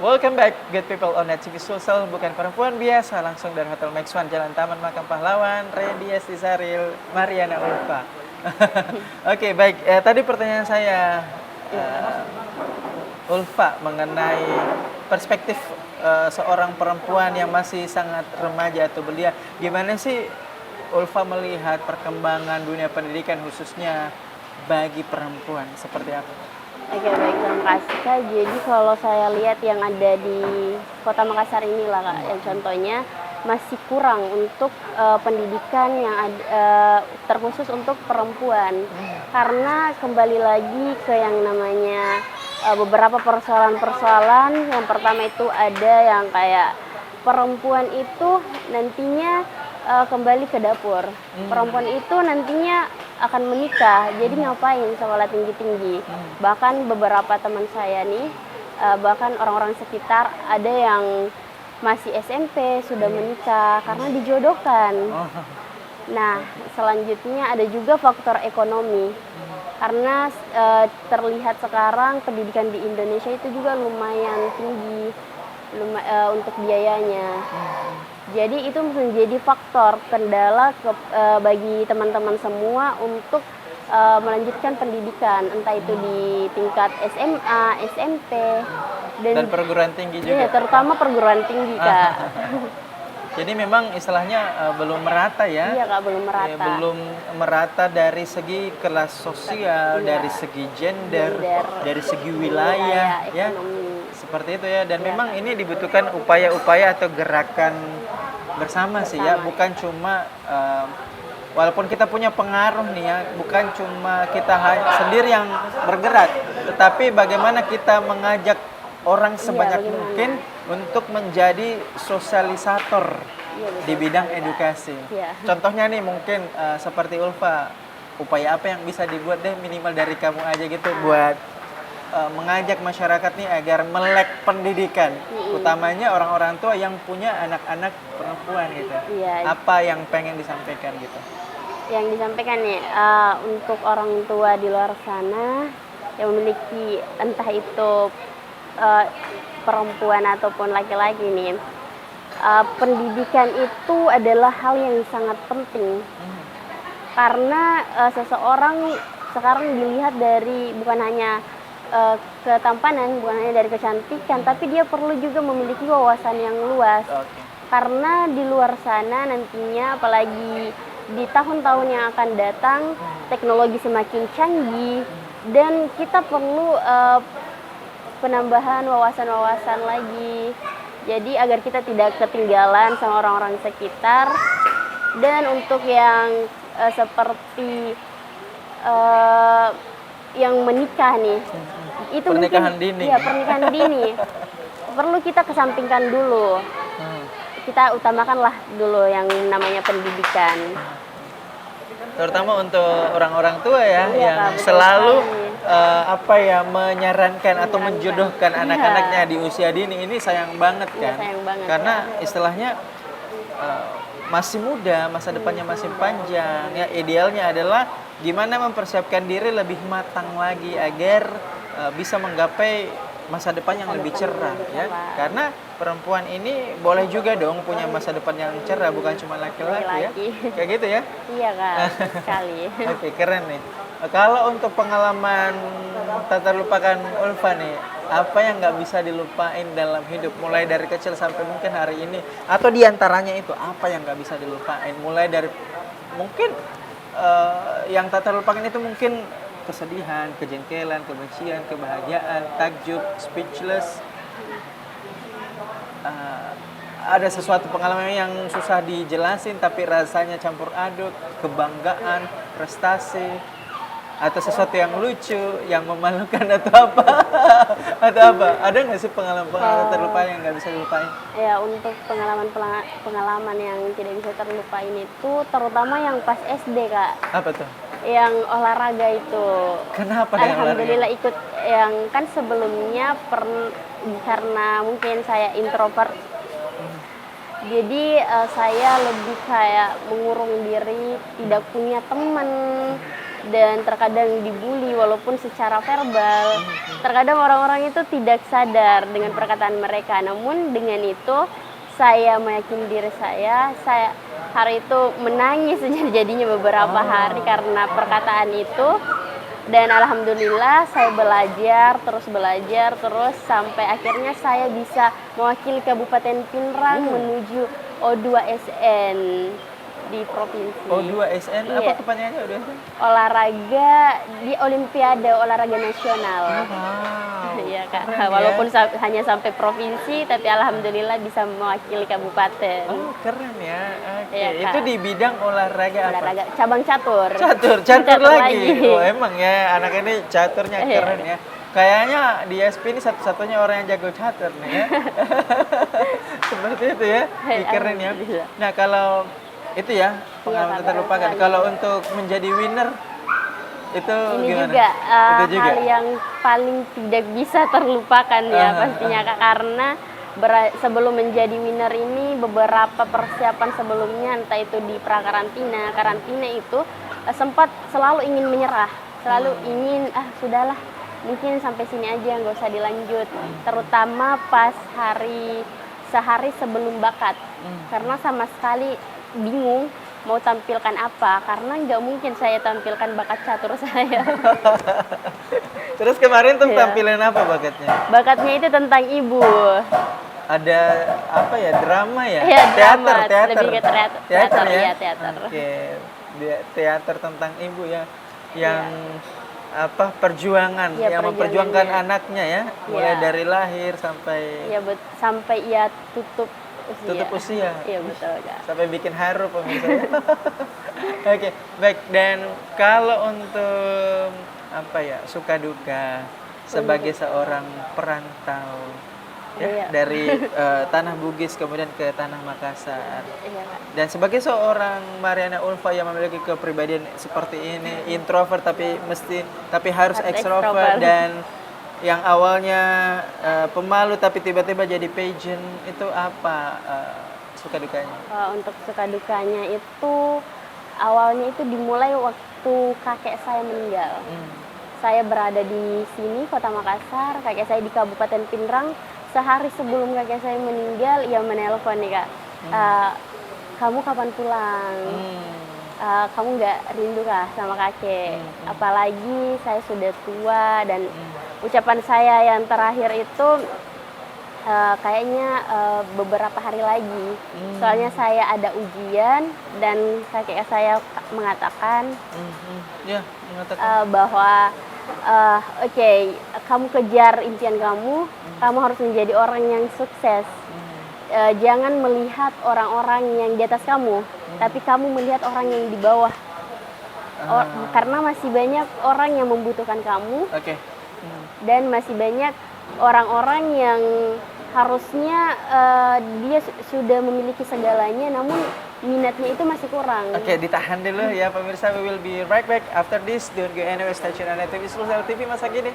Welcome back, good people on Net TV Sulsel, bukan perempuan biasa, langsung dari Hotel Max One, Jalan Taman Makam Pahlawan, Redi Esti Saril, Mariana Ulfa. Oke, baik. Tadi pertanyaan saya, Ulfa, mengenai perspektif seorang perempuan yang masih sangat remaja atau belia. Gimana sih Ulfa melihat perkembangan dunia pendidikan khususnya bagi perempuan? Seperti apa? Oke, baik, terima kasih Kak. Jadi kalau saya lihat yang ada di Kota Makassar inilah Kak, yang contohnya masih kurang untuk pendidikan yang terkhusus untuk perempuan. Karena kembali lagi ke yang namanya beberapa persoalan-persoalan. Yang pertama itu ada yang kayak perempuan itu nantinya kembali ke dapur. Perempuan itu nantinya akan menikah, jadi ngapain sekolah tinggi-tinggi. Bahkan beberapa teman saya nih, bahkan orang-orang sekitar ada yang masih SMP sudah menikah karena dijodohkan. Nah, selanjutnya ada juga faktor ekonomi. Karena terlihat sekarang pendidikan di Indonesia itu juga lumayan tinggi untuk biayanya. Jadi itu menjadi faktor kendala bagi teman-teman semua untuk melanjutkan pendidikan, entah itu di tingkat SMA, SMP, Dan perguruan tinggi juga. Ya, terutama perguruan tinggi Kak. Jadi memang istilahnya belum merata ya? Iya Kak, belum merata. Belum merata dari segi kelas sosial, dari segi gender, dari segi wilayah, ya. Ekonomi. Seperti itu ya. Dan memang ini dibutuhkan upaya-upaya atau gerakan bersama sih ya, bukan cuma walaupun kita punya pengaruh nih ya, bukan cuma kita sendiri yang bergerak, tetapi bagaimana kita mengajak orang sebanyak mungkin untuk menjadi sosialisator di bidang edukasi. Contohnya nih mungkin seperti Ulfa, upaya apa yang bisa dibuat deh minimal dari kamu aja gitu buat mengajak masyarakat nih agar melek pendidikan, utamanya orang-orang tua yang punya anak-anak perempuan gitu. Apa yang pengen disampaikan gitu? Yang disampaikan nih untuk orang tua di luar sana yang memiliki entah itu perempuan ataupun laki-laki nih, pendidikan itu adalah hal yang sangat penting. Karena seseorang sekarang dilihat dari bukan hanya ketampanan, bukan hanya dari kecantikan, tapi dia perlu juga memiliki wawasan yang luas. Karena di luar sana nantinya, apalagi di tahun-tahun yang akan datang, teknologi semakin canggih dan kita perlu penambahan wawasan-wawasan lagi. Jadi agar kita tidak ketinggalan sama orang-orang sekitar. Dan untuk yang seperti yang menikah nih, itu pernikahan mungkin dini. Ya, pernikahan dini perlu kita kesampingkan dulu. Kita utamakanlah dulu yang namanya pendidikan. Terutama untuk orang-orang tua ya, yang selalu menyarankan atau menjodohkan anak-anaknya di usia dini. Ini sayang banget kan? Sayang banget, karena istilahnya masih muda, masa depannya masih panjang. Ya, idealnya adalah gimana mempersiapkan diri lebih matang lagi agar bisa menggapai masa depan yang lebih cerah ya. Karena perempuan ini boleh juga dong punya masa depan yang cerah, bukan cuma laki-laki ya. Kayak gitu ya? Iya Kak, sekali. Oke, keren nih. Kalau untuk pengalaman tak terlupakan Ulfa nih, apa yang nggak bisa dilupain dalam hidup mulai dari kecil sampai mungkin hari ini, atau diantaranya itu apa yang nggak bisa dilupain mulai dari mungkin yang tak terlupakan itu mungkin kesedihan, kejengkelan, kebencian, kebahagiaan, takjub, speechless. Ada sesuatu pengalaman yang susah dijelasin tapi rasanya campur aduk, kebanggaan, prestasi, atau sesuatu yang lucu, yang memalukan atau apa? Atau apa? Ada nggak sih pengalaman terlupain yang nggak bisa dilupain? Ya, untuk pengalaman yang tidak bisa terlupain itu terutama yang pas SD Kak. Apa tuh? Yang olahraga itu. Kenapa? Alhamdulillah ikut yang kan sebelumnya karena mungkin saya introvert. Jadi saya lebih kayak mengurung diri, tidak punya teman. dan terkadang dibully walaupun secara verbal. Terkadang orang-orang itu tidak sadar dengan perkataan mereka, namun dengan itu saya meyakini diri saya hari itu menangis sejadi-jadinya beberapa hari karena perkataan itu. Dan alhamdulillah saya belajar terus sampai akhirnya saya bisa mewakili Kabupaten Pinrang menuju O2SN di provinsi. O2SN, Iya. apa kepanjangannya O2SN? Olahraga di Olimpiade Olahraga Nasional. Wow. Iya Kak, Keren ya. walaupun hanya sampai provinsi, tapi alhamdulillah bisa mewakili kabupaten. Oh, keren ya. Oke. Iya, Kak. Itu di bidang olahraga apa? Olahraga cabang catur. Catur lagi. Oh, emang ya anak ini caturnya Iya. keren ya. Kayaknya di SP ini satu-satunya orang yang jago catur nih ya. Seperti itu ya. Ih, keren ya. Alhamdulillah. Nah, kalau itu ya pengalaman Kak, tak terlupakan. pengalaman. Kalau untuk menjadi winner itu Ini gimana? juga, Itu juga. hal yang paling tidak bisa terlupakan ya pastinya Kak, karena sebelum menjadi winner ini beberapa persiapan sebelumnya, entah itu di karantina itu sempat selalu ingin menyerah, selalu ingin sudahlah mungkin sampai sini aja nggak usah dilanjut, terutama pas sehari sebelum bakat, karena sama sekali bingung mau tampilkan apa, karena nggak mungkin saya tampilkan bakat catur saya. Terus kemarin tuh Iya. tampilan apa bakatnya? Bakatnya itu tentang ibu. Ada apa ya, drama ya? Iya, drama. Teater. Lebih ke teater, Teater ya? iya, teater. Oke. Teater tentang ibu ya. Yang apa, perjuangan, Iya, yang memperjuangkan perjuangannya. anaknya ya, mulai Iya. dari lahir sampai Iya, sampai ia tutup usia. Iya, betul Kak. Sampai bikin haru pemirsa. Ya. Oke, baik. Dan kalau untuk apa ya, suka duka sebagai seorang perantau ya, Iya. dari tanah Bugis kemudian ke tanah Makassar. Iya Kak. Dan sebagai seorang Mariana Ulfa yang memiliki kepribadian seperti ini, introvert tapi harus Harus ekstrovert, ekstrovert. dan yang awalnya pemalu tapi tiba-tiba jadi pageant, itu apa suka dukanya? Untuk suka dukanya itu awalnya itu dimulai waktu kakek saya meninggal. Saya berada di sini Kota Makassar, kakek saya di Kabupaten Pinrang. Sehari sebelum kakek saya meninggal, ia menelpon nih Kak, kamu kapan pulang? Kamu nggak rindu kah sama kakek? Apalagi saya sudah tua, dan ucapan saya yang terakhir itu kayaknya beberapa hari lagi. Soalnya saya ada ujian dan kakek saya mengatakan Ya, mengatakan. bahwa oke, kamu kejar impian kamu, kamu harus menjadi orang yang sukses. Jangan melihat orang-orang yang di atas kamu, tapi kamu melihat orang yang di bawah. Karena masih banyak orang yang membutuhkan kamu, Oke. dan masih banyak orang-orang yang harusnya dia sudah memiliki segalanya, namun minatnya itu masih kurang. Oke, ditahan dulu ya pemirsa. We will be right back after this. Don't go anywhere. Stay tune on TV Sulsel TV masa gini.